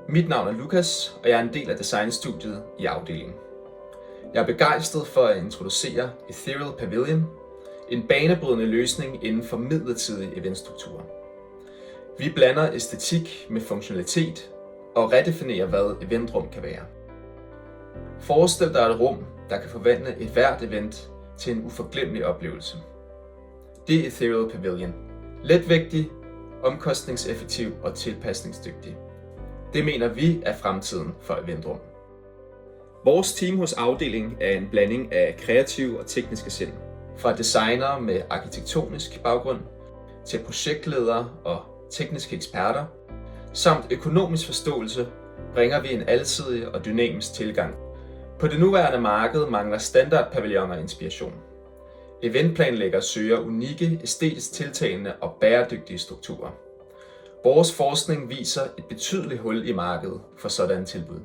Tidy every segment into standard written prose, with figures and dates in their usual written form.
Mit navn er Lukas, og jeg er en del af designstudiet i afdelingen. Jeg er begejstret for at introducere Ethereal Pavilion, en banebrydende løsning inden for midlertidige eventstrukturer. Vi blander æstetik med funktionalitet og redefinerer, hvad eventrum kan være. Forestil dig et rum, der kan forvandle et hvert event til en uforglemmelig oplevelse. Det er Ethereal Pavilion. Letvægtig, omkostningseffektiv og tilpasningsdygtig. Det mener vi er fremtiden for eventrum. Vores team hos afdelingen er en blanding af kreative og tekniske sind. Fra designere med arkitektonisk baggrund til projektledere og tekniske eksperter, samt økonomisk forståelse, bringer vi en alsidig og dynamisk tilgang. På det nuværende marked mangler standardpavilloner inspiration. Eventplanlæggere søger unikke, æstetisk tiltalende og bæredygtige strukturer. Vores forskning viser et betydeligt hul i markedet for sådan tilbud.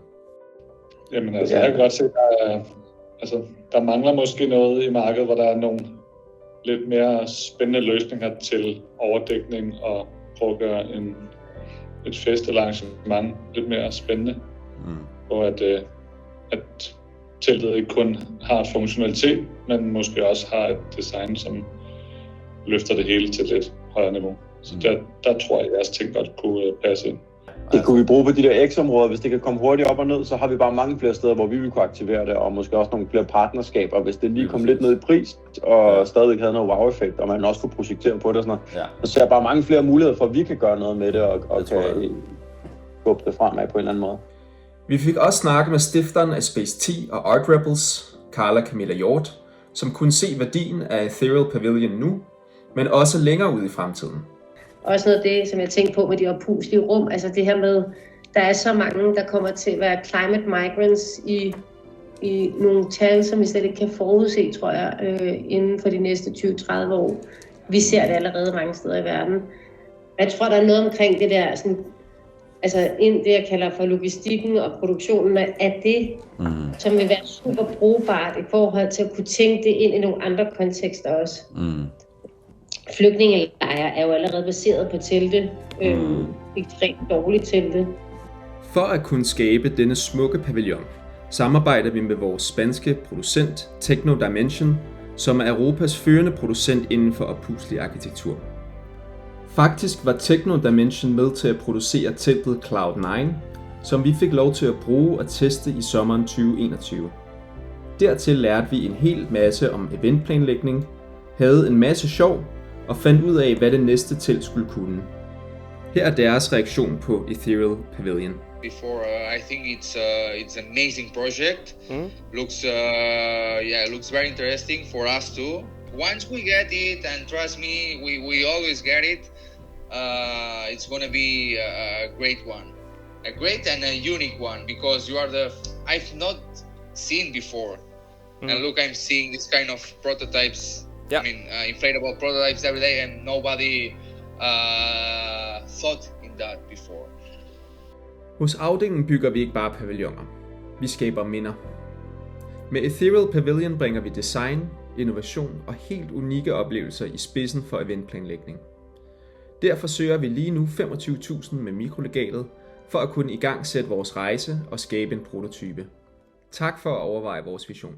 Jamen altså, jeg kan godt se, at der mangler måske noget i markedet, hvor der er nogle lidt mere spændende løsninger til overdækning og prøve at gøre et fest eller arrangement lidt mere spændende. Og at teltet ikke kun har funktionalitet, men måske også har et design, som løfter det hele til lidt højere niveau. Så der tror jeg, at jeres ting godt kunne passe ind. Det kunne vi bruge på de der X-områder. Hvis det kan komme hurtigt op og ned, så har vi bare mange flere steder, hvor vi vil kunne aktivere det, og måske også nogle flere partnerskaber, hvis det lige kom lidt ned i pris, og stadigvæk havde noget wow-effekt, og man også kunne projektere på det og sådan noget. Ja. Så ser jeg bare mange flere muligheder for, at vi kan gøre noget med det, og kan skubbe det fremad på en eller anden måde. Vi fik også snakket med stifteren af Space T og Art Rebels, Carla Camilla Hjort, som kunne se værdien af Ethereal Pavilion nu, men også længere ud i fremtiden. Også noget af det, som jeg tænkte på med de opuslige rum, altså det her med, der er så mange, der kommer til at være climate migrants i nogle tal, som vi slet ikke kan forudse, tror jeg, inden for de næste 20-30 år. Vi ser det allerede mange steder i verden. Jeg tror, der er noget omkring det der, sådan, altså det jeg kalder for logistikken og produktionen af det, som vil være super brugbart i forhold til at kunne tænke det ind i nogle andre kontekster også. Flygtningelejre er jo allerede baseret på telte, ekstremt dårlige telte. For at kunne skabe denne smukke pavillon, samarbejder vi med vores spanske producent Techno Dimension, som er Europas førende producent inden for oppuslig arkitektur. Faktisk var Techno Dimension med til at producere teltet Cloud9, som vi fik lov til at bruge og teste i sommeren 2021. Dertil lærte vi en hel masse om eventplanlægning, havde en masse sjov og fandt ud af, hvad det næste telt skulle kunne. Her er deres reaktion på Ethereal Pavilion. I think it's an amazing project. Looks very interesting for us too. Once we get it, and trust me, we always get it. It's gonna be a great one, a great and a unique one, because I've not seen before. And look, I'm seeing this kind of prototypes. Yeah. I mean, inflatable prototypes every day, and nobody thought in that before. Hos afdelingen bygger vi ikke bare pavilloner. Vi skaber minder. Med Ethereal Pavilion bringer vi design, innovation og helt unikke oplevelser i spidsen for eventplanlægning. Derfor søger vi lige nu 25.000 med mikrolegatet for at kunne igangsætte vores rejse og skabe en prototype. Tak for at overveje vores vision.